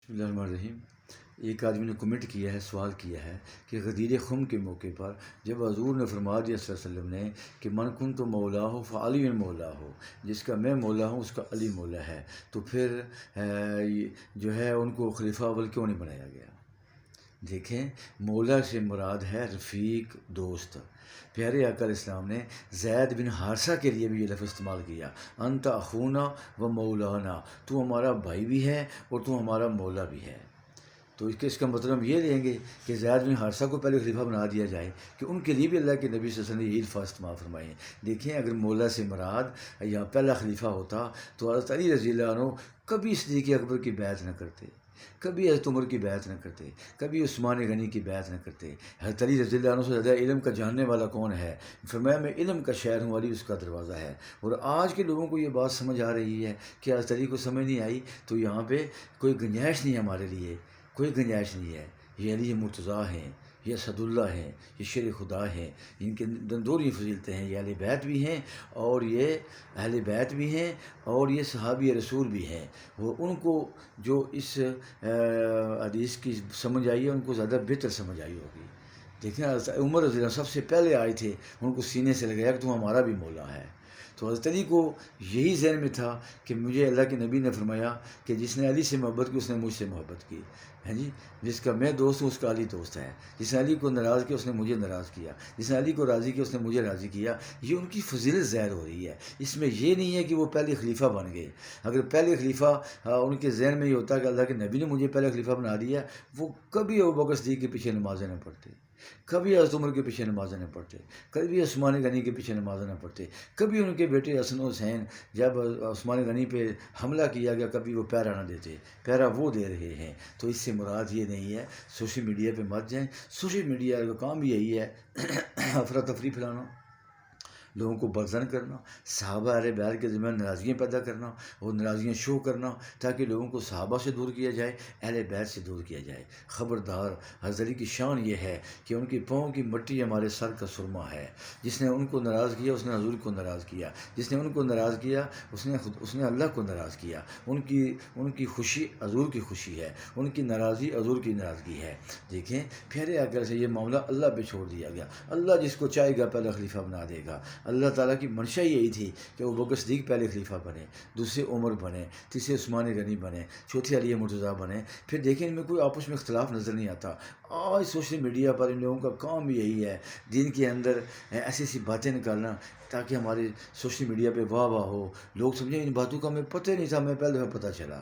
بسم اللہ الرحمن الرحیم۔ ایک آدمی نے کمنٹ کیا ہے، سوال کیا ہے کہ غدیر خم کے موقع پر جب حضور نے فرما دیا صلی اللہ علیہ وسلم نے کہ من کن تو مولا ہو فعلی مولا ہو، جس کا میں مولا ہوں اس کا علی مولا ہے، تو پھر جو ہے ان کو خلیفہ اول کیوں نہیں بنایا گیا؟ دیکھیں، مولا سے مراد ہے رفیق، دوست۔ پیارے آقا علیہ السلام نے زید بن حارثہ کے لیے بھی یہ لفظ استعمال کیا، انت اخونا و مولانا، تو ہمارا بھائی بھی ہے اور تو ہمارا مولا بھی ہے۔ تو اس کا مطلب یہ لیں گے کہ زید بن حارثہ کو پہلے خلیفہ بنا دیا جائے کہ ان کے لیے بھی اللہ کے نبی صلی اللہ علیہ وسلم نے یہی الفاظ استعمال فرمائے ہیں۔ دیکھیں، اگر مولا سے مراد یا پہلا خلیفہ ہوتا تو حضرت علی رضی اللہ عنہ کبھی صدیق اکبر کی بیعت نہ کرتے، کبھی حضرت عمر کی بیعت نہ کرتے، کبھی عثمان غنی کی بیعت نہ کرتے۔ حضرت علی رضی اللہ عنہ سے زیادہ علم کا جاننے والا کون ہے؟ فرمایا میں علم کا شہر ہوں، علی اس کا دروازہ ہے۔ اور آج کے لوگوں کو یہ بات سمجھ آ رہی ہے کہ حضرت علی کو سمجھ نہیں آئی، تو یہاں پہ کوئی گنجائش نہیں ہے، ہمارے لیے کوئی گنجائش نہیں ہے۔ یہ علی مرتضیٰ ہیں، یہ اسد اللہ ہیں، یہ شیر خدا ہیں، ان کے دندوری فضیلتیں ہیں، یہ اہل بیت بھی ہیں اور یہ اہل بیت بھی ہیں اور یہ صحابی رسول بھی ہیں۔ وہ ان کو جو اس حدیث کی سمجھ آئی ہے ان کو زیادہ بہتر سمجھ آئی ہوگی۔ دیکھیں، عمر رضی اللہ عنہ سب سے پہلے آئے تھے، ان کو سینے سے لگایا کہ تم ہمارا بھی مولا ہے۔ تو حضرت علی کو یہی ذہن میں تھا کہ مجھے اللہ کے نبی نے فرمایا کہ جس نے علی سے محبت کی اس نے مجھ سے محبت کی، ہے جی، جس کا میں دوست ہوں اس کا علی دوست ہے، جس نے علی کو ناراض کیا اس نے مجھے ناراض کیا، جس نے علی کو راضی کیا اس نے مجھے راضی کیا۔ یہ ان کی فضیلت ظاہر ہو رہی ہے، اس میں یہ نہیں ہے کہ وہ پہلے خلیفہ بن گئے۔ اگر پہلے خلیفہ ان کے ذہن میں یہ ہوتا کہ اللہ کے نبی نے مجھے پہلے خلیفہ بنا دیا، وہ کبھی ابوبکر صدیق کے پیچھے نمازیں نہ پڑھتے، کبھی حضرت عمر کے پیچھے نمازیں نہ پڑھتے، کبھی عثمان غنی کے پیچھے نمازیں نہ پڑھتے، کبھی ان کے بیٹے حسن حسین جب عثمان غنی پہ حملہ کیا گیا کبھی وہ پیرا نہ دیتے، پیرا وہ دے رہے ہیں۔ تو اس سے مراد یہ نہیں ہے سوشل میڈیا پہ مت جائیں، سوشل میڈیا کا کام یہی ہے افراتفری پھیلانا، لوگوں کو بدظن کرنا، صحابہ اہل بیت کے ذمہ ناراضگیاں پیدا کرنا اور ناراضگیاں شو کرنا تاکہ لوگوں کو صحابہ سے دور کیا جائے، اہل بیت سے دور کیا جائے۔ خبردار، حضرت علی کی شان یہ ہے کہ ان کی پاؤں کی مٹی ہمارے سر کا سرما ہے۔ جس نے ان کو ناراض کیا اس نے حضور کو ناراض کیا، جس نے ان کو ناراض کیا اس نے اللہ کو ناراض کیا۔ ان کی خوشی حضور کی خوشی ہے، ان کی ناراضی حضور کی ناراضگی ہے۔ دیکھیں، پیارے آقا سے یہ معاملہ اللہ پہ چھوڑ دیا گیا، اللہ جس کو چاہے گا پہلا خلیفہ بنا دے گا۔ اللہ تعالیٰ کی منشا یہی تھی کہ ابوبکر صدیق پہلے خلیفہ بنے، دوسرے عمر بنے، تیسرے عثمان غنی بنے، چوتھے علی مرتضیٰ بنے۔ پھر دیکھیں ان میں کوئی آپس میں اختلاف نظر نہیں آتا۔ آج سوشل میڈیا پر ان لوگوں کا کام بھی یہی ہے، دین کے اندر ایسی ایسی باتیں نکالنا تاکہ ہمارے سوشل میڈیا پہ واہ واہ ہو، لوگ سمجھیں ان باتوں کا ہمیں پتہ نہیں تھا، میں پہلے دفعہ پتہ چلا۔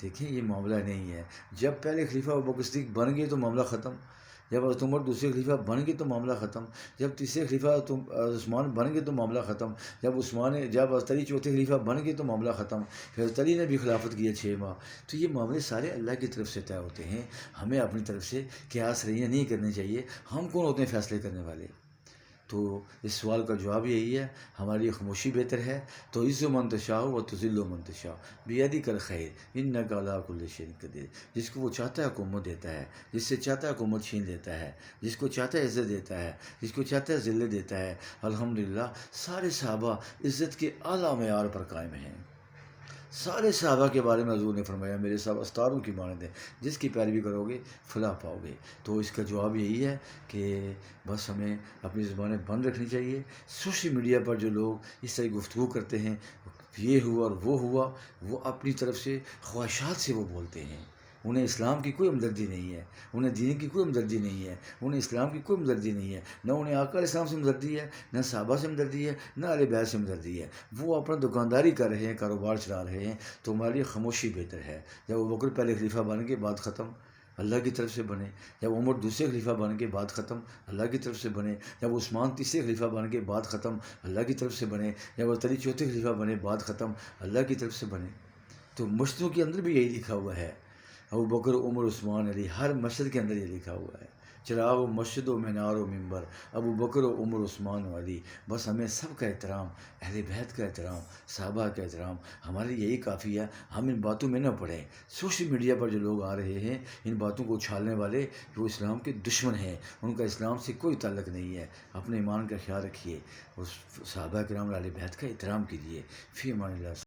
دیکھیں، یہ معاملہ نہیں ہے۔ جب پہلے خلیفہ ابوبکر صدیق بن گئے تو معاملہ ختم، جب حضرت عمر دوسرے خلیفہ بن گئے تو معاملہ ختم، جب تیسرے خلیفہ عثمان بن گئے تو معاملہ ختم، جب حضرت علی چوتھے خلیفہ بن گئے تو معاملہ ختم، پھر حضرت علی نے بھی خلافت کی ہے 6 ماہ۔ تو یہ معاملے سارے اللہ کی طرف سے طے ہوتے ہیں، ہمیں اپنی طرف سے قیاس رائیاں نہیں کرنی چاہیے۔ ہم کون ہوتے ہیں فیصلے کرنے والے؟ تو اس سوال کا جواب یہی ہے، ہماری خاموشی بہتر ہے۔ تو عز من تشاء و تذل من تشاء بیدک الخیر انک علی کل شیء قدیر۔ جس کو وہ چاہتا ہے حکومت دیتا ہے، جس سے چاہتا ہے حکومت چھین لیتا ہے، جس کو چاہتا ہے عزت دیتا ہے، جس کو چاہتا ہے ذلت دیتا ہے۔ الحمدللہ سارے صحابہ عزت کے اعلیٰ معیار پر قائم ہیں۔ سارے صحابہ کے بارے میں حضور نے فرمایا میرے صاحب استاروں کی مانند ہیں، جس کی پیروی کرو گے فلاح پاؤ گے۔ تو اس کا جواب یہی ہے کہ بس ہمیں اپنی زبانیں بند رکھنی چاہیے۔ سوشل میڈیا پر جو لوگ اس طرح گفتگو کرتے ہیں، یہ ہوا اور وہ ہوا، وہ اپنی طرف سے خواہشات سے وہ بولتے ہیں، انہیں اسلام کی کوئی ہمدردی نہیں ہے، انہیں دین کی کوئی ہمدردی نہیں ہے، انہیں اسلام کی کوئی ہمدردی نہیں ہے، نہ انہیں آقا علیہ السلام سے ہمدردی ہے، نہ صحابہ سے ہمدردی ہے، نہ اہل بیت سے ہمدردی ہے۔ وہ اپنا دکانداری کر رہے ہیں، کاروبار چلا رہے ہیں۔ تو ہمارے لیے خاموشی بہتر ہے۔ جب ابوبکر پہلے خلیفہ بن کے بات ختم، اللہ کی طرف سے بنے، جب عمر دوسرے خلیفہ بن کے بات ختم، اللہ کی طرف سے بنے، جب عثمان تیسرے خلیفہ بن کے بات ختم، اللہ کی طرف سے بنے، جب حضرت علی چوتھے خلیفہ بنے بات ختم، اللہ کی طرف سے بنے۔ تو مسجدوں کے اندر بھی یہی لکھا ہوا ہے، ابوبکر عمر عثمان علی، ہر مسجد کے اندر یہ لکھا ہوا ہے، چراغ و مسجد و مینار و ممبر ابوبکر و عمر عثمان و علی۔ بس ہمیں سب کا احترام، اہل بیت کا احترام، صحابہ کا احترام، ہمارے لیے یہی کافی ہے۔ ہم ان باتوں میں نہ پڑیں۔ سوشل میڈیا پر جو لوگ آ رہے ہیں ان باتوں کو اچھالنے والے، وہ اسلام کے دشمن ہیں، ان کا اسلام سے کوئی تعلق نہیں ہے۔ اپنے ایمان کا خیال رکھیے اور صحابہ کرام اہل بیت کا احترام کیجیے۔ فی امان اللہ۔